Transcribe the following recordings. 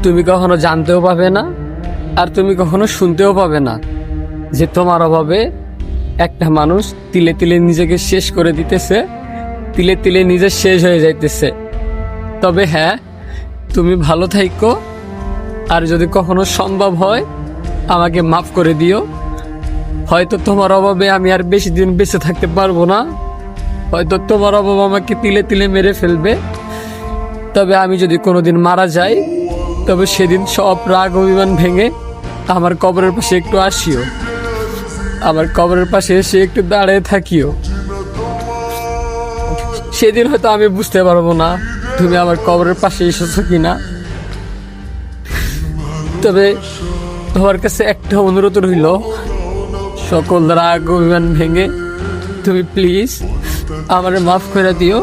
তুমি কখনো জানতেও পাবে না, আর তুমি কখনো শুনতেও পাবে না যে তোমার অভাবে একটা মানুষ তিলে তিলে নিজেকে শেষ করে দিতেছে, তিলে তিলে নিজে শেষ হয়ে যাইতেছে। তবে হ্যাঁ, তুমি ভালো থাইকো, আর যদি কখনো সম্ভব হয় আমাকে মাফ করে দিও। হয়তো তোমার অভাবে আমি আর বেশি দিন বেঁচে থাকতে পারবো না, হয়তো তোমার অভাব আমাকে তিলে তিলে মেরে ফেলবে। তবে আমি যদি কোনোদিন মারা যাই, তবে সেদিন সব রাগ অভিমান ভেঙে আমার কবরের পাশে একটু আসিও, আমার কবরের পাশে এসে একটু দাঁড়িয়ে থাকিও। সেদিন হয়তো আমি বুঝতে পারবো না তুমি আমার কবরের পাশে এসেছো কিনা। তবে তোমার কাছে একটা অনুরোধ রইল, সকল রাগ অভিমান ভেঙে তুমি প্লিজ আমারে মাফ করে দিও,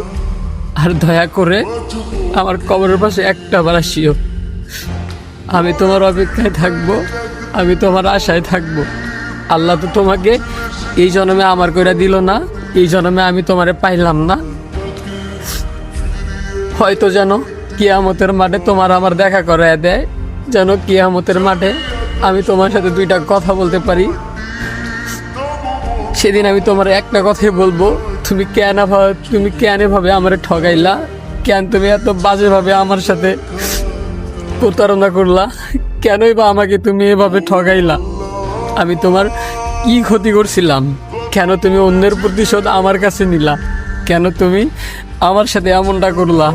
আর দয়া করে আমার কবরের পাশে একটা বার আসিও। আমি তোমার অপেক্ষায় থাকবো, আমি তোমার আশায় থাকবো। আল্লাহ তো তোমাকে এই জন্মে আমার করে দিল না, এই জন্মে আমি তোমারে পাইলাম না। হয়তো যেন কিয়ামতের মাঠে তোমার আমার দেখা করে দেয়, যেন কিয়ামতের মাঠে আমি তোমার সাথে দুইটা কথা বলতে পারি। সেদিন আমি তোমার একটা কথাই বলবো, তুমি কেন এভাবে আমারে ঠগাইলা, কেন তুমি এত বাজেভাবে আমার সাথে প্রতারণা করলা, কেনই বা আমাকে তুমি এভাবে ঠগাইলা। আমি তোমার কি ক্ষতি করছিলাম, কেন তুমি অন্যের প্রতিশোধ আমার কাছে নিলা, কেন তুমি আমার সাথে এমনটা করলা।